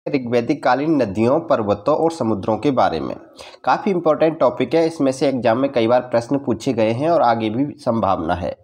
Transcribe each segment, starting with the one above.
ऋग्वैदिक कालीन नदियों, पर्वतों और समुद्रों के बारे में काफ़ी इंपॉर्टेंट टॉपिक है। इसमें से एग्जाम में कई बार प्रश्न पूछे गए हैं और आगे भी संभावना है,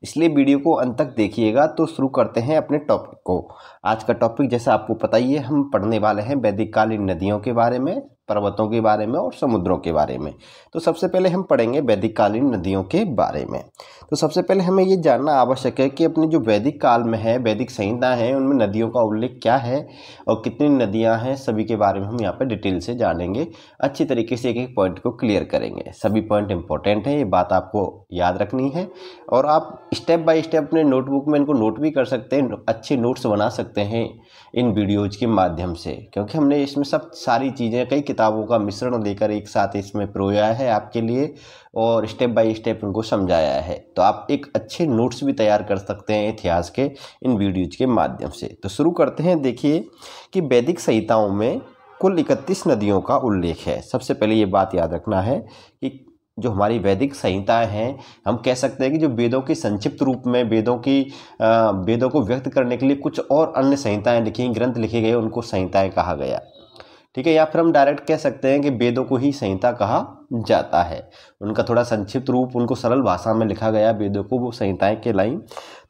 इसलिए वीडियो को अंत तक देखिएगा। तो शुरू करते हैं अपने टॉपिक को। आज का टॉपिक जैसा आपको पता ही है, हम पढ़ने वाले हैं वैदिक कालीन नदियों के बारे में, पर्वतों के बारे में और समुद्रों के बारे में। तो सबसे पहले हम पढ़ेंगे वैदिक कालीन नदियों के बारे में। तो सबसे पहले हमें ये जानना आवश्यक है कि अपने जो वैदिक काल में है, वैदिक संहिता है, उनमें नदियों का उल्लेख क्या है और कितनी नदियां हैं, सभी के बारे में हम यहाँ पे डिटेल से जानेंगे। अच्छी तरीके से एक एक पॉइंट को क्लियर करेंगे। सभी पॉइंट इंपॉर्टेंट है, ये बात आपको याद रखनी है और आप स्टेप बाय स्टेप अपने नोटबुक में इनको नोट भी कर सकते हैं, अच्छे नोट्स बना सकते हैं इन वीडियोज के माध्यम से, क्योंकि हमने इसमें सब सारी चीज़ें कई किताबों का मिश्रण लेकर एक साथ इसमें पिरोया है आपके लिए और स्टेप बाय स्टेप उनको समझाया है। तो आप एक अच्छे नोट्स भी तैयार कर सकते हैं इतिहास के इन वीडियोज के माध्यम से। तो शुरू करते हैं। देखिए कि वैदिक संहिताओं में कुल 31 नदियों का उल्लेख है। सबसे पहले ये बात याद रखना है कि जो हमारी वैदिक संहिताएं हैं, हम कह सकते हैं कि जो वेदों के संक्षिप्त रूप में वेदों को व्यक्त करने के लिए कुछ और अन्य संहिताएं लिखी, ग्रंथ लिखे गए, उनको संहिताएं कहा गया। ठीक है, या फिर हम डायरेक्ट कह सकते हैं कि वेदों को ही संहिता कहा जाता है। उनका थोड़ा संक्षिप्त रूप, उनको सरल भाषा में लिखा गया, वेदों को वो संहिताएं कहलाई।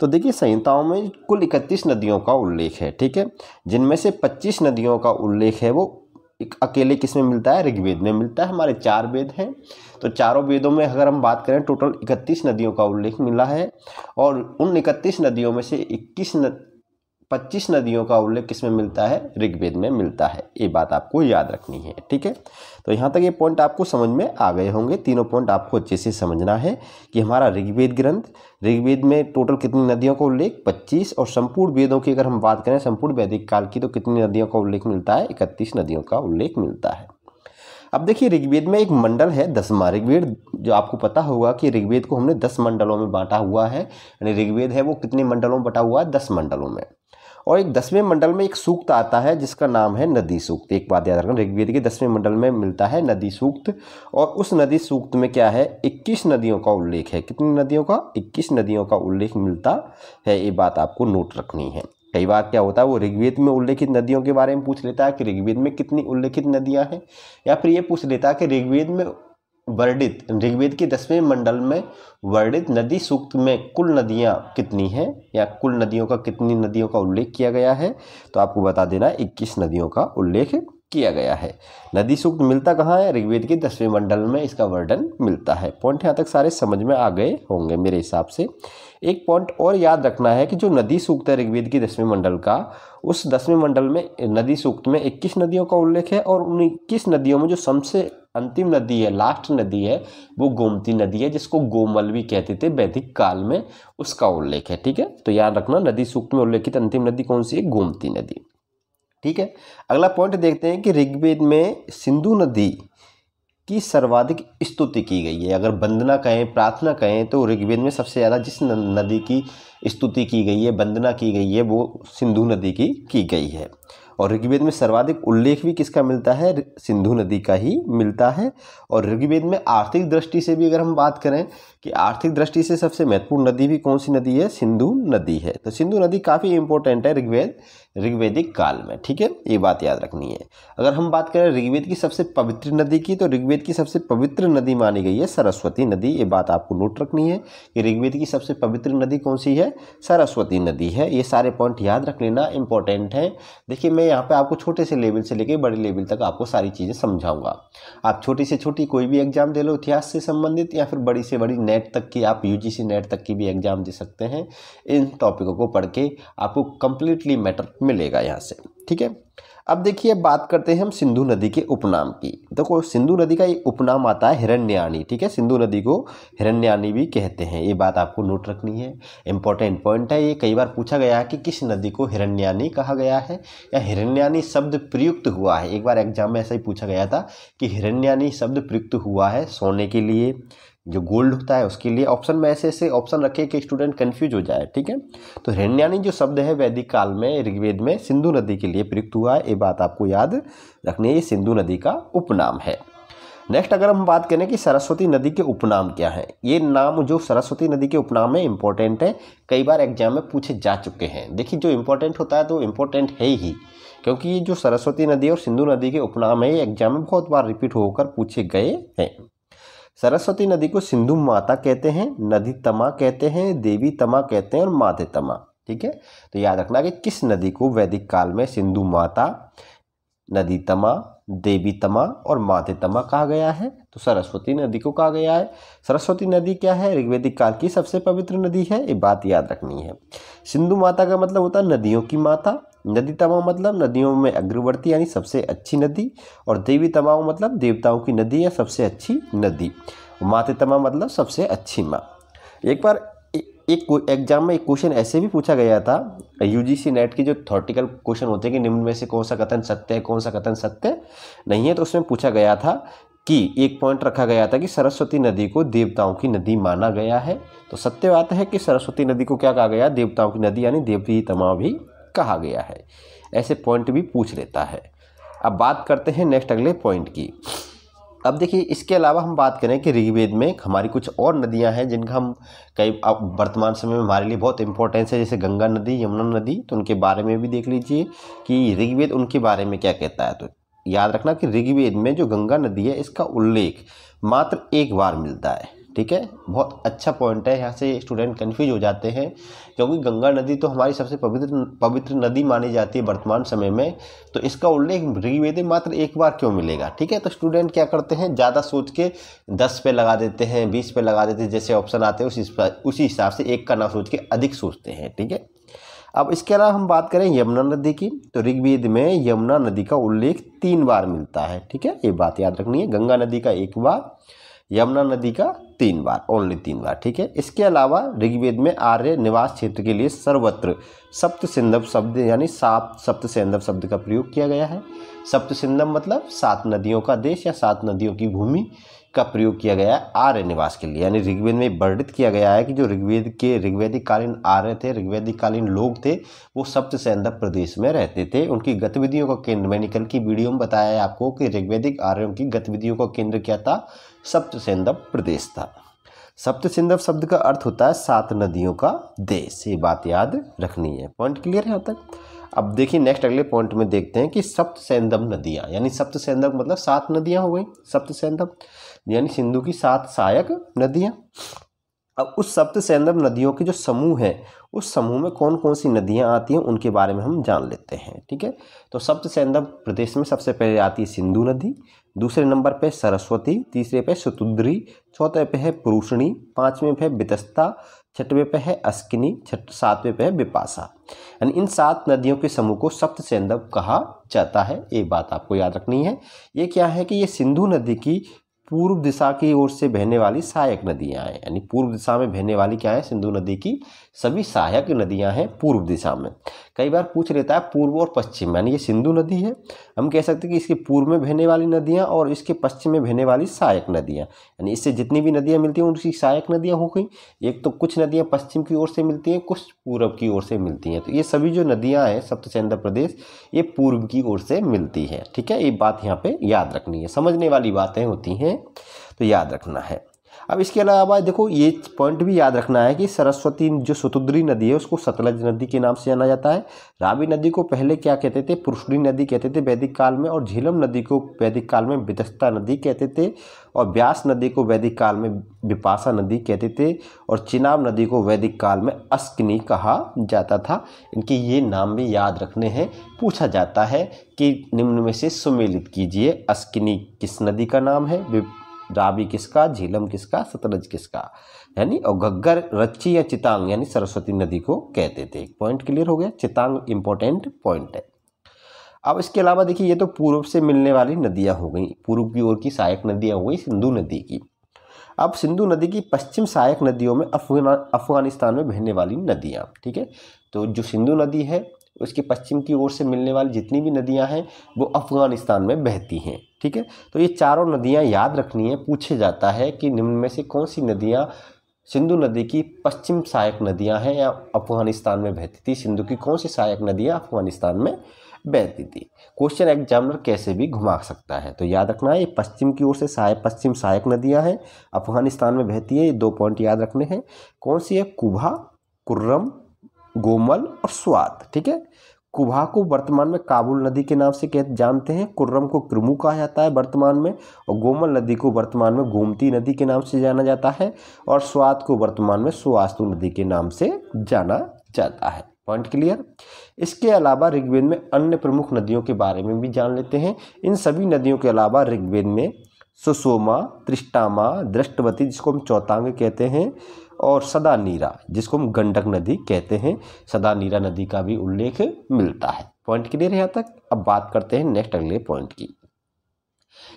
तो देखिए संहिताओं में कुल 31 नदियों का उल्लेख है। ठीक है, जिनमें से 25 नदियों का उल्लेख है वो एक अकेले किस में मिलता है, ऋग्वेद में मिलता है। हमारे 4 वेद हैं, तो चारों वेदों में अगर हम बात करें टोटल 31 नदियों का उल्लेख मिला है और उन 31 नदियों में से 25 नदियों का उल्लेख किसमें मिलता है, ऋग्वेद में मिलता है। ये बात आपको याद रखनी है। ठीक है, तो यहाँ तक ये पॉइंट आपको समझ में आ गए होंगे। तीनों पॉइंट आपको अच्छे से समझना है कि हमारा ऋग्वेद ग्रंथ, ऋग्वेद में टोटल कितनी नदियों का उल्लेख 25 और संपूर्ण वेदों की अगर हम बात करें संपूर्ण वैदिक काल की, तो कितनी नदियों का उल्लेख मिलता है, 31 नदियों का उल्लेख मिलता है। अब देखिए ऋग्वेद में एक मंडल है 10वां ऋग्वेद, जो आपको पता होगा कि ऋग्वेद को हमने 10 मंडलों में बांटा हुआ है। यानी ऋग्वेद है वो कितने मंडलों में बटा हुआ है, 10 मंडलों में। और एक 10वें मंडल में एक सूक्त आता है जिसका नाम है नदी सूक्त। एक बात याद रखना, ऋग्वेद के 10वें मंडल में मिलता है नदी सूक्त और उस नदी सूक्त में क्या है, 21 नदियों का उल्लेख है। कितनी नदियों का, 21 नदियों का उल्लेख मिलता है। ये बात आपको नोट रखनी है। कई बार क्या होता है, वो ऋग्वेद में उल्लेखित नदियों के बारे में पूछ लेता है कि ऋग्वेद में कितनी उल्लेखित नदियां हैं, या फिर ये पूछ लेता है कि ऋग्वेद में वर्णित, ऋग्वेद के 10वें मंडल में वर्णित नदी सूक्त में कुल नदियां कितनी हैं या कुल नदियों का कितनी नदियों का उल्लेख किया गया है। तो आपको बता देना 21 नदियों का उल्लेख किया गया है। नदी सूक्त मिलता कहाँ है, ऋग्वेद के 10वें मंडल में इसका वर्णन मिलता है। पॉइंट यहाँ तक सारे समझ में आ गए होंगे मेरे हिसाब से। एक पॉइंट और याद रखना है कि जो नदी सूक्त है ऋग्वेद के 10वें मंडल का, उस 10वें मंडल में नदी सूक्त में 21 नदियों का उल्लेख है और उन 21 नदियों में जो सबसे अंतिम नदी है, लास्ट नदी है, वो गोमती नदी है, जिसको गोमल भी कहते थे वैदिक काल में, उसका उल्लेख है। ठीक है, तो याद रखना नदी सूक्त में उल्लेखित अंतिम नदी कौन सी है, गोमती नदी। ठीक है, अगला पॉइंट देखते हैं कि ऋग्वेद में सिंधु नदी की सर्वाधिक स्तुति की गई है। अगर वंदना कहें, प्रार्थना कहें, तो ऋग्वेद में सबसे ज़्यादा जिस नदी की स्तुति की गई है, वंदना की गई है, वो सिंधु नदी की गई है। और ऋग्वेद में सर्वाधिक उल्लेख भी किसका मिलता है, सिंधु नदी का ही मिलता है। और ऋग्वेद में आर्थिक दृष्टि से भी अगर हम बात करें कि आर्थिक दृष्टि से सबसे महत्वपूर्ण नदी भी कौन सी नदी है, सिंधु नदी है। तो सिंधु नदी काफ़ी इंपॉर्टेंट है ऋग्वेदिक काल में। ठीक है, ये बात याद रखनी है। अगर हम बात करें ऋग्वेद की सबसे पवित्र नदी की, तो ऋग्वेद की सबसे पवित्र नदी मानी गई है सरस्वती नदी। ये बात आपको नोट रखनी है कि ऋग्वेद की सबसे पवित्र नदी कौन सी है, सरस्वती नदी है। ये सारे पॉइंट याद रख लेना, इंपॉर्टेंट है। देखिए मैं यहाँ पे आपको छोटे से लेवल से लेकर बड़े लेवल तक आपको सारी चीज़ें समझाऊंगा। आप छोटी से छोटी कोई भी एग्जाम दे लो इतिहास से संबंधित, या फिर बड़ी से बड़ी नेट तक की, आप यूजीसी नेट तक की भी एग्जाम दे सकते हैं। इन टॉपिकों को पढ़ के आपको कंप्लीटली मैटर मिलेगा यहाँ से। ठीक है, अब देखिए बात करते हैं हम सिंधु नदी के उपनाम की। देखो सिंधु नदी का एक उपनाम आता है हिरण्यानी। ठीक है, सिंधु नदी को हिरण्यानी भी कहते हैं। ये बात आपको नोट रखनी है, इंपॉर्टेंट पॉइंट है। ये कई बार पूछा गया है कि किस नदी को हिरण्यानी कहा गया है या हिरण्यानी शब्द प्रयुक्त हुआ है। एक बार एग्जाम में ऐसा ही पूछा गया था कि हिरण्यानी शब्द प्रयुक्त हुआ है सोने के लिए, जो गोल्ड होता है उसके लिए। ऑप्शन में ऐसे ऐसे ऑप्शन रखे कि स्टूडेंट कंफ्यूज हो जाए। ठीक है, तो हिरण्यानी जो शब्द है वैदिक काल में ऋग्वेद में सिंधु नदी के लिए प्रयुक्त हुआ है। ये बात आपको याद रखनी है, ये सिंधु नदी का उपनाम है। नेक्स्ट अगर हम बात करें कि सरस्वती नदी के उपनाम क्या है, ये नाम जो सरस्वती नदी के उपनाम है इंपॉर्टेंट है, कई बार एग्जाम में पूछे जा चुके हैं। देखिए जो इंपॉर्टेंट होता है तो इंपॉर्टेंट है ही, क्योंकि ये जो सरस्वती नदी और सिंधु नदी के उपनाम है, ये एग्जाम में बहुत बार रिपीट होकर पूछे गए हैं। सरस्वती नदी को सिंधु माता कहते हैं, नदी तमा कहते हैं, देवी तमा कहते हैं और माधे तमा। ठीक है, तो याद रखना कि किस नदी को वैदिक काल में सिंधु माता, नदी तमा, देवी तमा और माधे तमा कहा गया है? तो सरस्वती नदी को कहा गया है। सरस्वती नदी क्या है? ऋग्वैदिक काल की सबसे पवित्र नदी है, ये बात याद रखनी है। सिंधु माता का मतलब होता है नदियों की माता, नदी तमा मतलब नदियों में अग्रवर्ती यानी सबसे अच्छी नदी, और देवी तमा मतलब देवताओं की नदी या सबसे अच्छी नदी, माते तमा मतलब सबसे अच्छी माँ। एक बार एक एग्जाम में एक क्वेश्चन ऐसे भी पूछा गया था, यूजीसी नेट की जो थ्योरेटिकल क्वेश्चन होते हैं कि निम्न में से कौन सा कथन सत्य है, कौन सा कथन सत्य नहीं है, तो उसमें पूछा गया था कि एक पॉइंट रखा गया था कि सरस्वती नदी को देवताओं की नदी माना गया है। तो सत्य बात है कि सरस्वती नदी को क्या कहा गया? देवताओं की नदी यानी देवी तमा भी कहा गया है। ऐसे पॉइंट भी पूछ लेता है। अब बात करते हैं नेक्स्ट अगले पॉइंट की। अब देखिए, इसके अलावा हम बात करें कि ऋग्वेद में हमारी कुछ और नदियां हैं जिनका हम कई वर्तमान समय में हमारे लिए बहुत इंपॉर्टेंस है, जैसे गंगा नदी, यमुना नदी। तो उनके बारे में भी देख लीजिए कि ऋग्वेद उनके बारे में क्या कहता है। तो याद रखना कि ऋग्वेद में जो गंगा नदी है इसका उल्लेख मात्र एक बार मिलता है। ठीक है, बहुत अच्छा पॉइंट है। यहाँ से स्टूडेंट कन्फ्यूज हो जाते हैं, क्योंकि गंगा नदी तो हमारी सबसे पवित्र नदी मानी जाती है वर्तमान समय में, तो इसका उल्लेख ऋग्वेद में मात्र एक बार क्यों मिलेगा? ठीक है, तो स्टूडेंट क्या करते हैं, ज़्यादा सोच के 10 पे लगा देते हैं, 20 पे लगा देते हैं, जैसे ऑप्शन आते हैं उसी हिसाब से एक का ना सोच के अधिक सोचते हैं। ठीक है, अब इसके अलावा हम बात करें यमुना नदी की, तो ऋग्वेद में यमुना नदी का उल्लेख 3 बार मिलता है। ठीक है, ये बात याद रखनी है, गंगा नदी का 1 बार, यमुना नदी का 3 बार, ओनली 3 बार। ठीक है, इसके अलावा ऋग्वेद में आर्य निवास क्षेत्र के लिए सर्वत्र सप्त सिंधव शब्द यानी सप्त सिंधव शब्द का प्रयोग किया गया है। सप्त सिंधव मतलब 7 नदियों का देश या 7 नदियों की भूमि का प्रयोग किया गया है आर्य निवास के लिए। यानी ऋग्वेद में वर्णित किया गया है कि जो ऋग्वैदिक कालीन आर्य थे, ऋग्वैदिक कालीन लोग थे, वो सप्त सिंधव प्रदेश में रहते थे। उनकी गतिविधियों का केंद्र, मैंने कल की वीडियो में बताया है आपको कि ऋग्वैदिक आर्यों की गतिविधियों का केंद्र क्या था? सप्त सिंधव प्रदेश था। सप्त सिंधव शब्द का अर्थ होता है 7 नदियों का देश। ये बात याद रखनी है। पॉइंट क्लियर है यहाँ तक? अब देखिए नेक्स्ट अगले पॉइंट में देखते हैं कि सप्त सिंधव नदियाँ, यानी सप्त सिंधव मतलब 7 नदियाँ हो गई सप्त सिंधव, यानी सिंधु की 7 सहायक नदियाँ। अब उस सप्त सिंधव नदियों के जो समूह है, उस समूह में कौन कौन सी नदियाँ आती हैं उनके बारे में हम जान लेते हैं। ठीक है, तो सप्त सिंधव प्रदेश में सबसे पहले आती है सिंधु नदी, दूसरे नंबर पे सरस्वती, तीसरे पे शतुद्री, चौथे पे है पुरुषणी, 5वें पे है बितस्ता, 6वें पे है अस्किनी, 7वें पे है बिपाशा। यानी इन 7 नदियों के समूह को सप्त सिंधव कहा जाता है। ये बात आपको याद रखनी है। ये क्या है कि ये सिंधु नदी की पूर्व दिशा की ओर से बहने वाली सहायक नदियां हैं। यानी पूर्व दिशा में बहने वाली क्या है? सिंधु नदी की सभी सहायक नदियां हैं पूर्व दिशा में। कई बार पूछ लेता है पूर्व और पश्चिम, यानी ये सिंधु नदी है, हम कह सकते हैं कि इसके पूर्व में बहने वाली नदियां और इसके पश्चिम में बहने वाली सहायक नदियां, यानी इससे जितनी भी नदियां मिलती हैं उनकी सहायक नदियां हो गई। एक तो कुछ नदियां पश्चिम की ओर से मिलती हैं, कुछ पूर्व की ओर से मिलती हैं। तो ये सभी जो नदियां हैं सप्त सिंधव प्रदेश, ये पूर्व की ओर से मिलती है। ठीक है, ये बात यहाँ पे याद रखनी है, समझने वाली बातें होती हैं तो याद रखना है। अब इसके अलावा देखो ये पॉइंट भी याद रखना है कि सरस्वती जो शतुद्री नदी है उसको सतलज नदी के नाम से जाना जाता है। रावी नदी को पहले क्या कहते थे? पुरुषणी नदी कहते थे वैदिक काल में, और झेलम नदी को वैदिक काल में बितस्ता नदी कहते थे, और व्यास नदी को वैदिक काल में बिपाशा नदी कहते थे, और चिनाब नदी को वैदिक काल में अस्किनी कहा जाता था। इनके ये नाम भी याद रखने हैं। पूछा जाता है कि निम्न में से सुमेलित कीजिए, अस्किनी किस नदी का नाम है, रावी किसका, झेलम किसका, सतलज किसका, यानी और घग्गर, रच्ची या चितांग यानी सरस्वती नदी को कहते थे। पॉइंट क्लियर हो गया? चितांग इंपॉर्टेंट पॉइंट है। अब इसके अलावा देखिए ये तो पूर्व से मिलने वाली नदियां हो गई, पूर्व की ओर की सहायक नदियां हो गई सिंधु नदी की। अब सिंधु नदी की पश्चिम सहायक नदियों में अफगानिस्तान में बहने वाली नदियां। ठीक है, तो जो सिंधु नदी है उसके पश्चिम की ओर से मिलने वाली जितनी भी नदियां हैं वो अफगानिस्तान में बहती हैं। ठीक है, तो ये चारों नदियां याद रखनी है। पूछे जाता है कि निम्न में से कौन सी नदियां सिंधु नदी की पश्चिम सहायक नदियां हैं या अफगानिस्तान में बहती थी। सिंधु की कौन सी सहायक नदियां अफगानिस्तान में बहती थी। क्वेश्चन एग्जामिनर कैसे भी घुमा सकता है, तो याद रखना है ये पश्चिम की ओर से पश्चिम सहायक नदियां हैं, अफगानिस्तान में बहती है। ये 2 पॉइंट याद रखने हैं। कौन सी है? कुभा, कुर्रम, गोमल और स्वात। ठीक है, कुभा को वर्तमान में काबुल नदी के नाम से जानते हैं, कुर्रम को कुर्मू कहा जाता है वर्तमान में, और गोमल नदी को वर्तमान में गोमती नदी के नाम से जाना जाता है, और स्वात को वर्तमान में सुवास्तु नदी के नाम से जाना जाता है। Point clear. इसके अलावा ऋग्वेद में अन्य प्रमुख नदियों के बारे में भी जान लेते हैं। इन सभी नदियों के अलावा ऋग्वेद में सुषोमा, त्रिष्टामा, दृष्टवती जिसको हम चौतांग कहते हैं, और सदानीरा जिसको हम गंडक नदी कहते हैं, सदानीरा नदी का भी उल्लेख मिलता है। पॉइंट क्लियर है यहाँ तक। अब बात करते हैं नेक्स्ट अगले पॉइंट की,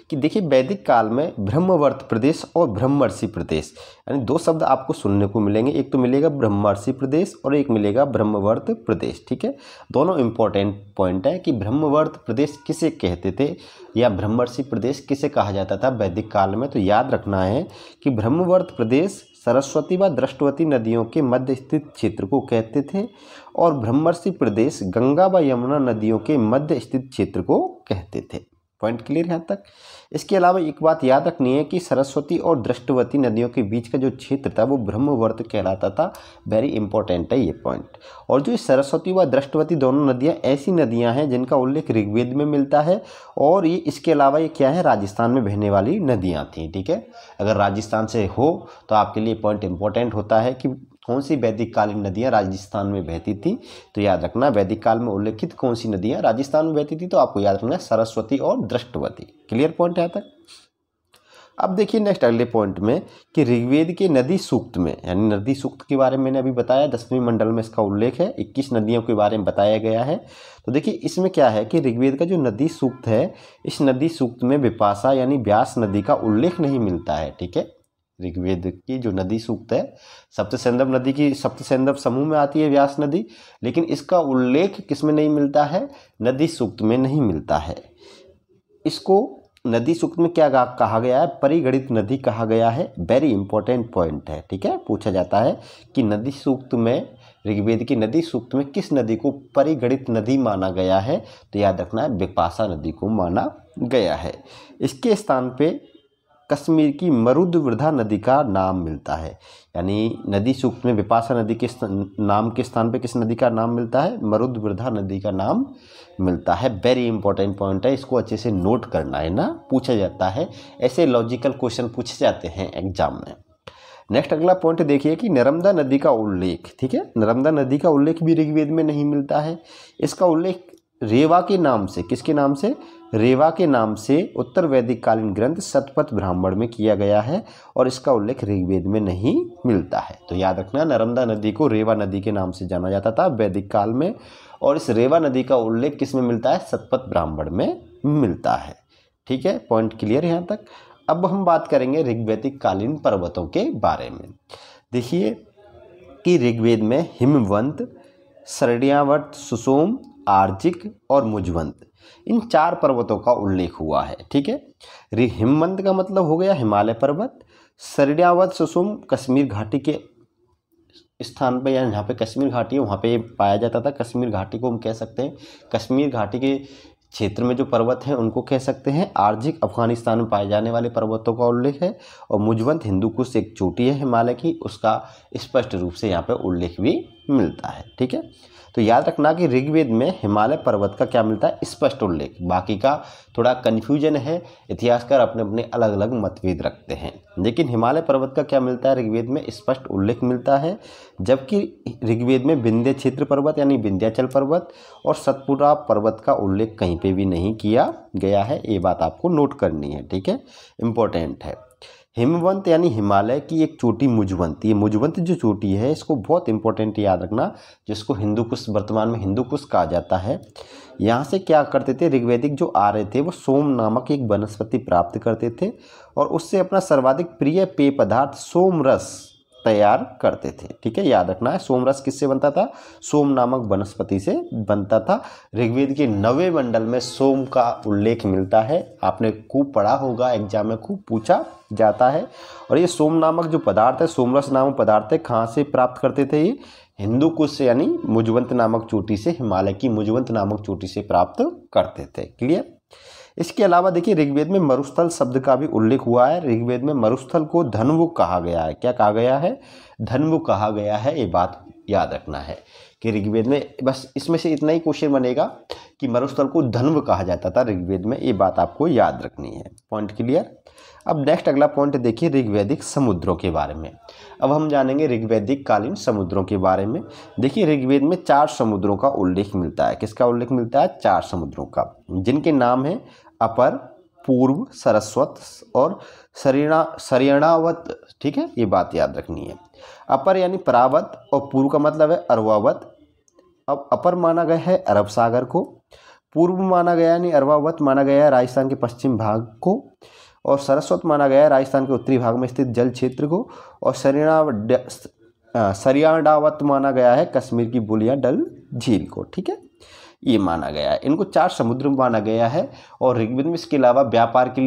कि देखिए वैदिक काल में ब्रह्मवर्त प्रदेश और ब्रह्मर्षि प्रदेश, यानी दो शब्द आपको सुनने को मिलेंगे, एक तो मिलेगा ब्रह्मर्षि प्रदेश और एक मिलेगा ब्रह्मवर्त प्रदेश। ठीक है, दोनों इंपॉर्टेंट पॉइंट है कि ब्रह्मवर्त प्रदेश किसे कहते थे या ब्रह्मर्षि प्रदेश किसे कहा जाता था वैदिक काल में। तो याद रखना है कि ब्रह्मवर्त प्रदेश सरस्वती व दृष्टवती नदियों के मध्य स्थित क्षेत्र को कहते थे, और ब्रह्मर्षि प्रदेश गंगा व यमुना नदियों के मध्य स्थित क्षेत्र को कहते थे। पॉइंट क्लियर यहाँ तक। इसके अलावा एक बात याद रखनी है कि सरस्वती और दृष्टवती नदियों के बीच का जो क्षेत्र था वो ब्रह्मवर्त कहलाता था। वेरी इंपॉर्टेंट है ये पॉइंट। और जो सरस्वती व दृष्टवती दोनों नदियाँ ऐसी नदियाँ हैं जिनका उल्लेख ऋग्वेद में मिलता है, और ये इसके अलावा ये क्या है, राजस्थान में बहने वाली नदियाँ थी। ठीक है, अगर राजस्थान से हो तो आपके लिए पॉइंट इंपॉर्टेंट होता है कि कौन सी वैदिक कालीन नदियाँ राजस्थान में बहती थी। तो याद रखना वैदिक काल में उल्लेखित कौन सी नदियाँ राजस्थान में बहती थी, तो आपको याद रखना सरस्वती और दृष्टवती। क्लियर पॉइंट यहाँ तक। अब देखिए नेक्स्ट अगले पॉइंट में कि ऋग्वेद के नदी सूक्त में, यानी नदी सूक्त के बारे में मैंने अभी बताया, 10वें मंडल में इसका उल्लेख है, 21 नदियों के बारे में बताया गया है। तो देखिए इसमें क्या है कि ऋग्वेद का जो नदी सूक्त है, इस नदी सूक्त में विपाशा यानी व्यास नदी का उल्लेख नहीं मिलता है। ठीक है, ऋग्वेद की जो नदी सूक्त है सप्तसैंधव नदी की सप्तसैंधव समूह में आती है व्यास नदी, लेकिन इसका उल्लेख किस में नहीं मिलता है, नदी सूक्त में नहीं मिलता है। इसको नदी सूक्त में क्या कहा गया है, परिगणित नदी कहा गया है। वेरी इंपॉर्टेंट पॉइंट है। ठीक है, पूछा जाता है कि नदी सूक्त में, ऋग्वेद की नदी सूक्त में किस नदी को परिगणित नदी माना गया है, तो याद रखना है विपाशा नदी को माना गया है। इसके स्थान पे कश्मीर की मरुद्वृधा नदी का नाम मिलता है, यानी नदी सूक्त में विपाशा नदी के नाम के स्थान पे किस नदी का नाम मिलता है, मरुद्वृधा नदी का नाम मिलता है। वेरी इंपॉर्टेंट पॉइंट है, इसको अच्छे से नोट करना है ना, पूछा जाता है, ऐसे लॉजिकल क्वेश्चन पूछे जाते हैं एग्जाम में। नेक्स्ट अगला पॉइंट देखिए कि नर्मदा नदी का उल्लेख। ठीक है, नर्मदा नदी का उल्लेख भी ऋग्वेद में नहीं मिलता है। इसका उल्लेख रेवा के नाम से, किसके नाम से, रेवा के नाम से उत्तर वैदिक कालीन ग्रंथ शतपथ ब्राह्मण में किया गया है, और इसका उल्लेख ऋग्वेद में नहीं मिलता है। तो याद रखना नर्मदा नदी को रेवा नदी के नाम से जाना जाता था वैदिक काल में, और इस रेवा नदी का उल्लेख किस में मिलता है, शतपथ ब्राह्मण में मिलता है। ठीक है, पॉइंट क्लियर यहाँ तक। अब हम बात करेंगे ऋग्वैदिक कालीन पर्वतों के बारे में। देखिए कि ऋग्वेद में हिमवंत, शरण्यावर्त, सुषोम, आर्जिक और मुजवंत, इन 4 पर्वतों का उल्लेख हुआ है। ठीक है, हिमवंत का मतलब हो गया हिमालय पर्वत, शरण्यावर्त सुषुम कश्मीर घाटी के स्थान पे, यानी जहाँ पे कश्मीर घाटी है वहाँ पे पाया जाता था। कश्मीर घाटी को हम कह सकते हैं, कश्मीर घाटी के क्षेत्र में जो पर्वत हैं उनको कह सकते हैं। आर्जिक अफगानिस्तान में पाए जाने वाले पर्वतों का उल्लेख है, और मुजवंत हिंदू कुश एक चोटी है हिमालय की, उसका स्पष्ट रूप से यहाँ पे उल्लेख भी मिलता है। ठीक है, तो याद रखना कि ऋग्वेद में हिमालय पर्वत का क्या मिलता है, स्पष्ट उल्लेख। बाकी का थोड़ा कन्फ्यूजन है, इतिहासकार अपने अपने अलग अलग मतभेद रखते हैं, लेकिन हिमालय पर्वत का क्या मिलता है, ऋग्वेद में स्पष्ट उल्लेख मिलता है। जबकि ऋग्वेद में विंध्य क्षेत्र पर्वत यानी विंध्याचल पर्वत और सतपुरा पर्वत का उल्लेख कहीं पे भी नहीं किया गया है। ये बात आपको नोट करनी है। ठीक है, इम्पोर्टेंट है। हिमवंत यानी हिमालय की एक चोटी मुजवंत, ये मुजवंत जो चोटी है इसको बहुत इंपॉर्टेंट याद रखना, जिसको हिंदू कुश, वर्तमान में हिंदू कुश कहा जाता है। यहाँ से क्या करते थे, ऋग्वैदिक जो आर्य थे वो सोम नामक एक वनस्पति प्राप्त करते थे, और उससे अपना सर्वाधिक प्रिय पेय पदार्थ सोम रस तैयार करते थे। ठीक है, याद रखना है, सोम रस किससे बनता था, सोम नामक वनस्पति से बनता था। ऋग्वेद के 9वें मंडल में सोम का उल्लेख मिलता है, आपने खूब पढ़ा होगा, एग्जाम में खूब पूछा जाता है। और ये सोम नामक जो पदार्थ है, सोमरस नामक पदार्थ है, कहाँ से प्राप्त करते थे, ये हिंदू कुश से, यानी मुजवंत नामक चोटी से, हिमालय की मुजवंत नामक चोटी से प्राप्त करते थे। क्लियर। इसके अलावा देखिए ऋग्वेद में मरुस्थल शब्द का भी उल्लेख हुआ है। ऋग्वेद में मरुस्थल को धन्वुक कहा गया है। क्या कहा गया है? धन्वुक कहा गया है। ये बात याद रखना है कि ऋग्वेद में, बस इसमें से इतना ही क्वेश्चन बनेगा कि मरुस्थल को धन्व कहा जाता था ऋग्वेद में। ये बात आपको याद रखनी है। Point clear. अब नेक्स्ट अगला पॉइंट देखिए ऋग्वैदिक समुद्रों के बारे में। अब हम जानेंगे ऋग्वैदिक कालीन समुद्रों के बारे में। देखिए ऋग्वेद में 4 समुद्रों का उल्लेख मिलता है। किसका उल्लेख मिलता है? 4 समुद्रों का, जिनके नाम है अपर, पूर्व, सरस्वत और सरयणावत। ठीक है, ये बात याद रखनी है। अपर यानी परावत और पूर्व का मतलब है अरवावत। अब अपर माना गया है अरब सागर को, पूर्व माना गया यानी अरवावत माना गया है राजस्थान के पश्चिम भाग को, और सरस्वत माना गया है राजस्थान के उत्तरी भाग में स्थित जल क्षेत्र को, और सरियाडावत माना गया है कश्मीर की बुलिया डल झील को। ठीक है, ये माना गया है। इनको 4 समुद्र माना गया है। और ऋग्वेद में इसके अलावा व्यापार के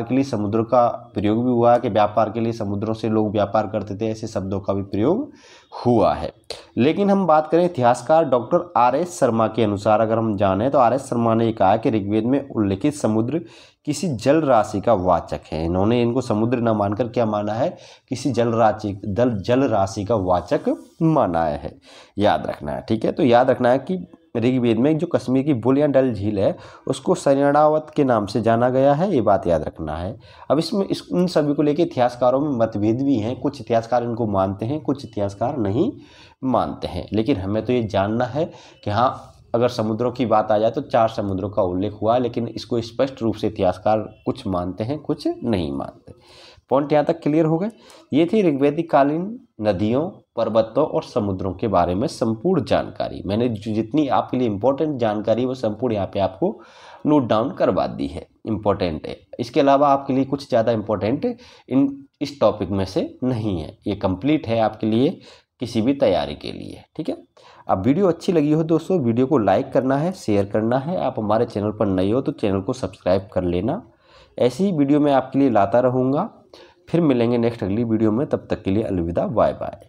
लिए समुद्र का प्रयोग भी हुआ है कि व्यापार के लिए समुद्रों से लोग व्यापार करते थे, ऐसे शब्दों का भी प्रयोग हुआ है। लेकिन हम बात करें इतिहासकार डॉक्टर आर.एस. शर्मा के अनुसार, अगर हम जानें तो आर.एस. शर्मा ने कहा कि ऋग्वेद में उल्लेखित समुद्र किसी जल राशि का वाचक है। इन्होंने इनको समुद्र न मानकर क्या माना है? किसी जल राशि का वाचक माना है। याद रखना है। ठीक है, तो याद रखना है कि ऋग्वेद में जो कश्मीर की बुलिया डल झील है उसको सरयणावत के नाम से जाना गया है। ये बात याद रखना है। अब इसमें इन सभी को लेकर इतिहासकारों में मतभेद भी हैं। कुछ इतिहासकार इनको मानते हैं, कुछ इतिहासकार नहीं मानते हैं। लेकिन हमें तो ये जानना है कि हाँ, अगर समुद्रों की बात आ जाए तो 4 समुद्रों का उल्लेख हुआ है, लेकिन इसको स्पष्ट रूप से इतिहासकार कुछ मानते हैं, कुछ नहीं मानते। पॉइंट यहाँ तक क्लियर हो गए। ये थी ऋग्वैदिक कालीन नदियों, पर्वतों और समुद्रों के बारे में संपूर्ण जानकारी। मैंने जितनी आपके लिए इम्पोर्टेंट जानकारी वो संपूर्ण यहाँ पे आपको नोट डाउन करवा दी है, इम्पोर्टेंट है। इसके अलावा आपके लिए कुछ ज़्यादा इम्पोर्टेंट इस टॉपिक में से नहीं है। ये कंप्लीट है आपके लिए किसी भी तैयारी के लिए। ठीक है, अब वीडियो अच्छी लगी हो दोस्तों, वीडियो को लाइक करना है, शेयर करना है। आप हमारे चैनल पर नए हो तो चैनल को सब्सक्राइब कर लेना। ऐसी ही वीडियो मैं आपके लिए लाता रहूँगा। फिर मिलेंगे नेक्स्ट अगली वीडियो में, तब तक के लिए अलविदा, बाय बाय।